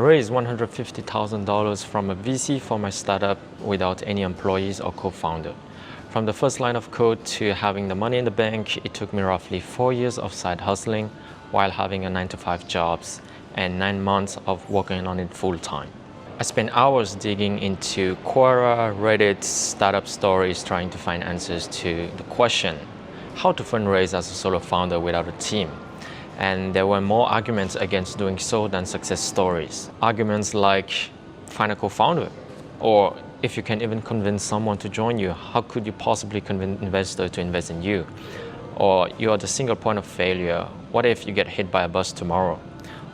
raised $150,000 from a VC for my startup without any employees or co-founder. From the first line of code to having the money in the bank, it took me roughly 4 years of side hustling while having a 9-to-5 jobs and 9 months of working on it full time. I spent hours digging into Quora, Reddit, startup stories, trying to find answers to the question, how to fundraise as a solo founder without a team. And there were more arguments against doing so than success stories. Arguments like, find a co-founder, or if you can even convince someone to join you, how could you possibly convince an investor to invest in you? Or you are the single point of failure, what if you get hit by a bus tomorrow?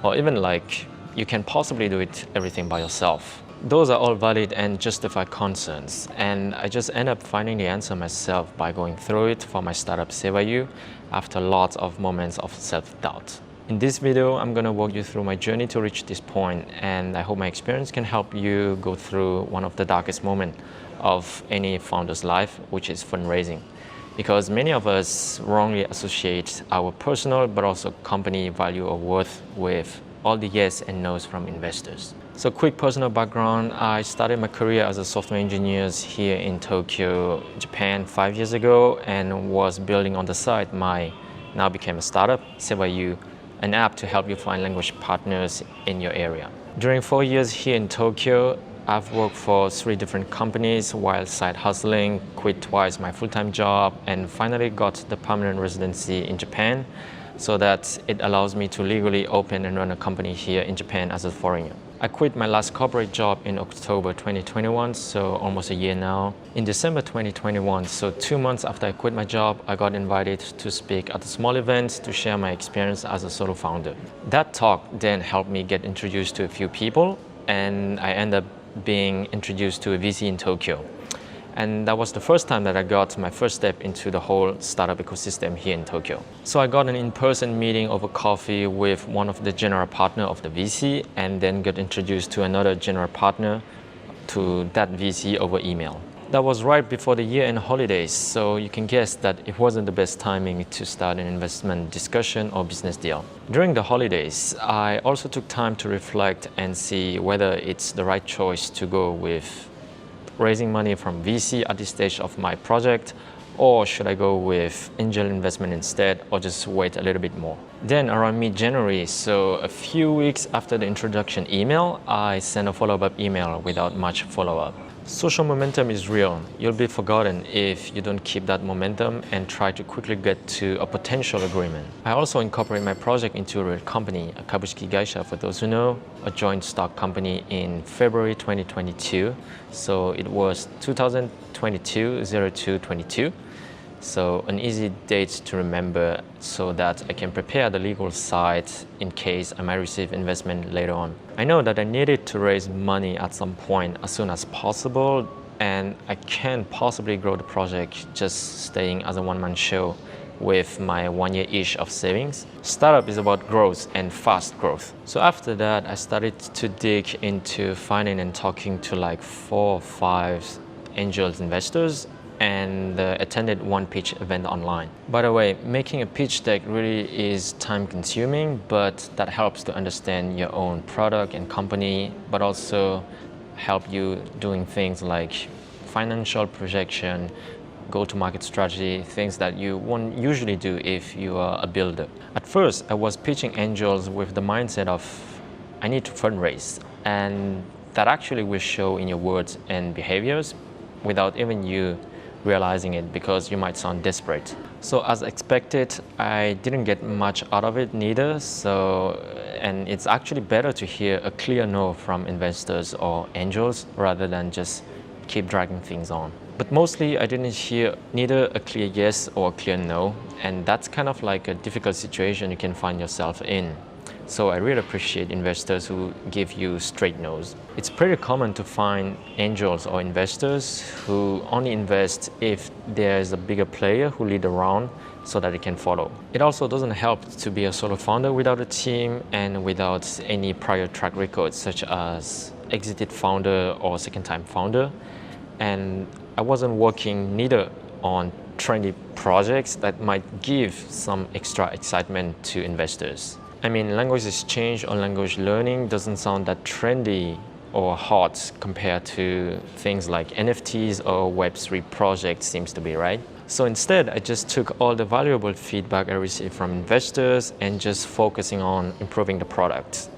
Or even like, you can possibly do everything by yourself. Those are all valid and justified concerns, and I just end up finding the answer myself by going through it for my startup SewaYou after lots of moments of self-doubt. In this video, I'm going to walk you through my journey to reach this point, and I hope my experience can help you go through one of the darkest moments of any founder's life, which is fundraising. Because many of us wrongly associate our personal but also company value or worth with all the yes and no's from investors. So quick personal background, I started my career as a software engineer here in Tokyo, Japan 5 years ago, and was building on the side my now became a startup, SewaYou, an app to help you find language partners in your area. During 4 years here in Tokyo, I've worked for 3 different companies while side hustling, quit twice my full-time job, and finally got the permanent residency in Japan, so that it allows me to legally open and run a company here in Japan as a foreigner. I quit my last corporate job in October 2021, so almost a year now. In December 2021, so 2 months after I quit my job, I got invited to speak at a small event to share my experience as a solo founder. That talk then helped me get introduced to a few people, and I ended up being introduced to a VC in Tokyo. And that was the first time that I got my first step into the whole startup ecosystem here in Tokyo. So I got an in-person meeting over coffee with one of the general partner of the VC, and then got introduced to another general partner to that VC over email. That was right before the year-end holidays, so you can guess that it wasn't the best timing to start an investment discussion or business deal. During the holidays, I also took time to reflect and see whether it's the right choice to go with raising money from VC at this stage of my project, or should I go with angel investment instead, or just wait a little bit more. Then around mid-January, so a few weeks after the introduction email, I sent a follow-up email without much follow-up. Social momentum is real. You'll be forgotten if you don't keep that momentum and try to quickly get to a potential agreement. I also incorporate my project into a real company, a kabushiki gaisha for those who know, a joint stock company in February 2022. So it was 2022-02-22. So an easy date to remember so that I can prepare the legal side in case I might receive investment later on. I know that I needed to raise money at some point as soon as possible, and I can't possibly grow the project just staying as a one-man show with my 1 year-ish of savings. Startup is about growth and fast growth. So after that, I started to dig into finding and talking to like 4 or 5 angel investors, and attended one pitch event online. By the way, making a pitch deck really is time consuming, but that helps to understand your own product and company, but also help you doing things like financial projection, go-to-market strategy, things that you won't usually do if you are a builder. At first, I was pitching angels with the mindset of, I need to fundraise, and that actually will show in your words and behaviors without even you realizing it, because you might sound desperate. So as expected, I didn't get much out of it neither. And it's actually better to hear a clear no from investors or angels rather than just keep dragging things on. But mostly I didn't hear neither a clear yes or a clear no. And that's kind of like a difficult situation you can find yourself in. So I really appreciate investors who give you straight no's. It's pretty common to find angels or investors who only invest if there's a bigger player who lead around so that they can follow. It also doesn't help to be a solo founder without a team and without any prior track record, such as exited founder or second-time founder. And I wasn't working neither on trendy projects that might give some extra excitement to investors. I mean, language exchange or language learning doesn't sound that trendy or hot compared to things like NFTs or Web3 projects seems to be, right? So instead, I just took all the valuable feedback I received from investors and just focusing on improving the product.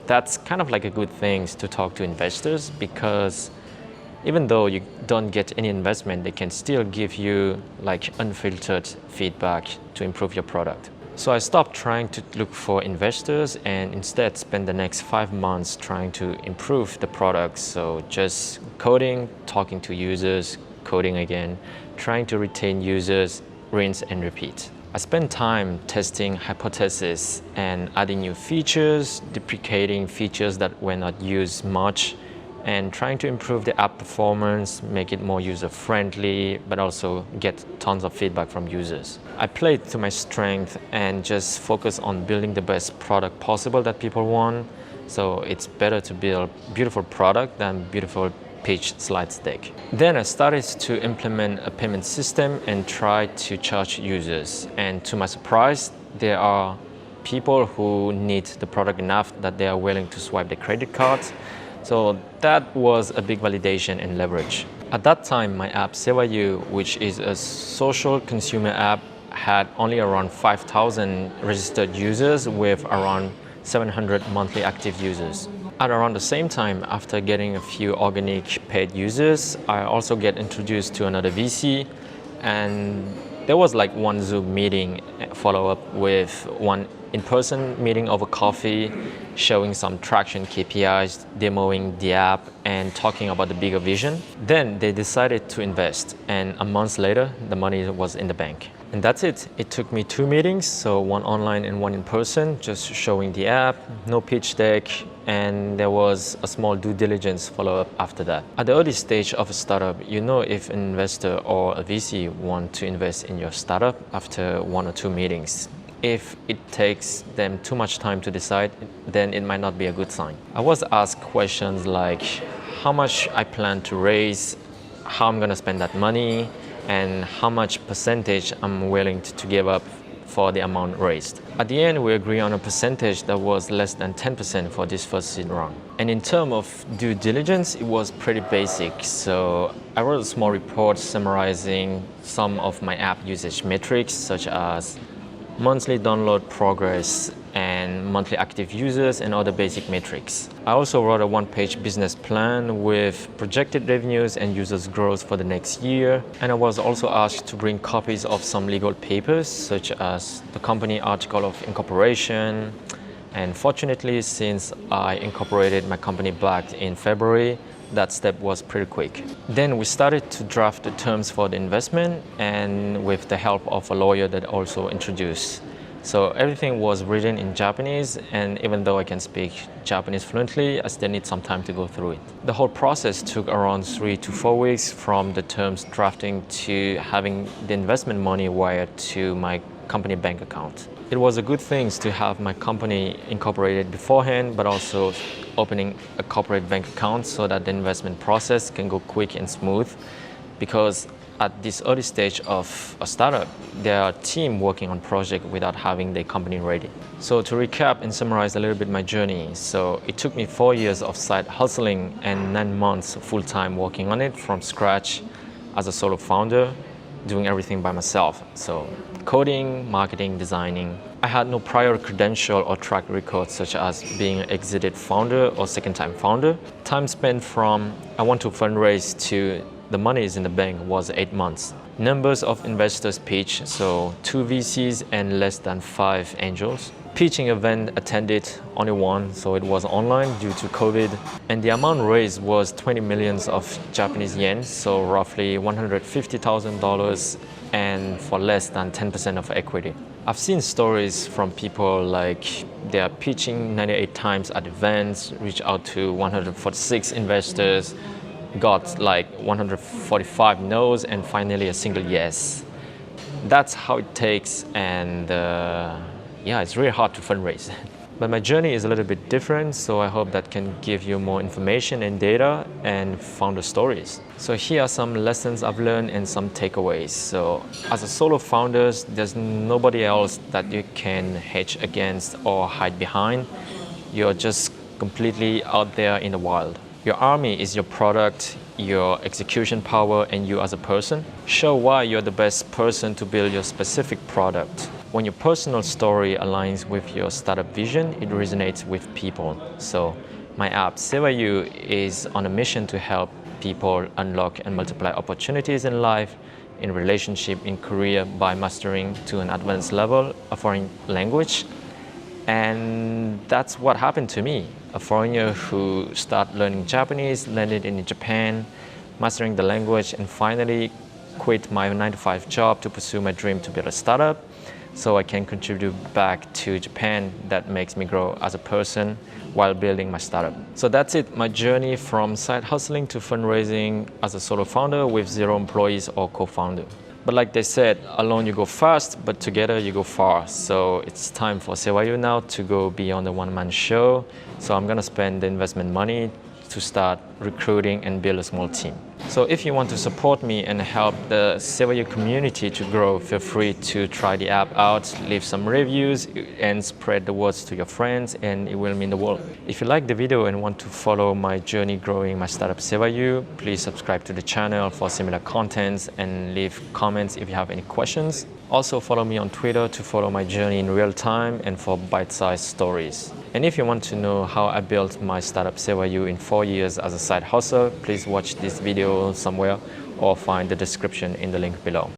That's kind of like a good thing to talk to investors, because even though you don't get any investment, they can still give you like unfiltered feedback to improve your product. So I stopped trying to look for investors and instead spent the next 5 months trying to improve the product. So just coding, talking to users, coding again, trying to retain users, rinse and repeat. I spent time testing hypotheses and adding new features, deprecating features that were not used much, and trying to improve the app performance, make it more user-friendly, but also get tons of feedback from users. I played to my strength and just focus on building the best product possible that people want. So it's better to build beautiful product than beautiful pitch slide deck. Then I started to implement a payment system and try to charge users. And to my surprise, there are people who need the product enough that they are willing to swipe their credit cards. So that was a big validation and leverage. At that time, my app SewaYou, which is a social consumer app, had only around 5,000 registered users with around 700 monthly active users. At around the same time, after getting a few organic paid users, I also get introduced to another VC, and there was like one Zoom meeting follow up with one in-person meeting over coffee, showing some traction KPIs, demoing the app, and talking about the bigger vision. Then they decided to invest, and a month later, the money was in the bank. And that's it. It took me 2 meetings, so one online and one in person, just showing the app, no pitch deck, and there was a small due diligence follow-up after that. At the early stage of a startup, you know if an investor or a VC want to invest in your startup after 1 or 2 meetings. If it takes them too much time to decide, then it might not be a good sign. I was asked questions like how much I plan to raise, how I'm gonna spend that money, and how much percentage I'm willing to give up for the amount raised. At the end, we agree on a percentage that was less than 10% for this first seed round. And in terms of due diligence, it was pretty basic. So I wrote a small report summarizing some of my app usage metrics, such as monthly download progress and monthly active users and other basic metrics. I also wrote a 1-page business plan with projected revenues and users growth for the next year. And I was also asked to bring copies of some legal papers, such as the company article of incorporation. And fortunately, since I incorporated my company back in February, that step was pretty quick. Then we started to draft the terms for the investment, and with the help of a lawyer that also introduced. So everything was written in Japanese, and even though I can speak Japanese fluently, I still need some time to go through it. The whole process took around 3 to 4 weeks, from the terms drafting to having the investment money wired to my company bank account. It was a good thing to have my company incorporated beforehand, but also opening a corporate bank account so that the investment process can go quick and smooth, because at this early stage of a startup, there are teams working on project without having the company ready. So to recap and summarize a little bit my journey, so it took me 4 years of side hustling and 9 months full-time working on it from scratch as a solo founder, doing everything by myself. So coding, marketing, designing. I had no prior credential or track record, such as being an exited founder or second-time founder. Time spent from I want to fundraise to the money is in the bank was 8 months. Numbers of investors pitch, so 2 VCs and less than 5 angels. Pitching event attended, only 1, so it was online due to COVID. And the amount raised was 20 millions of Japanese yen, so roughly $150,000, and for less than 10% of equity. I've seen stories from people like they are pitching 98 times at events, reach out to 146 investors, got like 145 no's, and finally a single yes. That's how it takes, and yeah, it's really hard to fundraise. But my journey is a little bit different, so I hope that can give you more information and data and founder stories. So here are some lessons I've learned and some takeaways. So as a solo founder, there's nobody else that you can hedge against or hide behind. You're just completely out there in the wild. Your army is your product, your execution power, and you as a person. Show why you're the best person to build your specific product. When your personal story aligns with your startup vision, it resonates with people. So my app, SewaYou, is on a mission to help people unlock and multiply opportunities in life, in relationship, in career by mastering to an advanced level a foreign language. And that's what happened to me. A foreigner who started learning Japanese, landed in Japan, mastering the language, and finally quit my 9-to-5 job to pursue my dream to build a startup so I can contribute back to Japan. That makes me grow as a person while building my startup. So that's it, my journey from side hustling to fundraising as a solo founder with 0 employees or co-founder. But like they said, alone you go fast, but together you go far. So it's time for SewaYou now to go beyond the one-man show. So I'm gonna spend the investment money to start recruiting and build a small team. So if you want to support me and help the SewaYou community to grow, feel free to try the app out, leave some reviews and spread the words to your friends, and it will mean the world. If you like the video and want to follow my journey growing my startup SewaYou, please subscribe to the channel for similar contents and leave comments if you have any questions. Also follow me on Twitter to follow my journey in real time and for bite-sized stories. And if you want to know how I built my startup SewaYou in 4 years as a side hustle, please watch this video somewhere or find the description in the link below.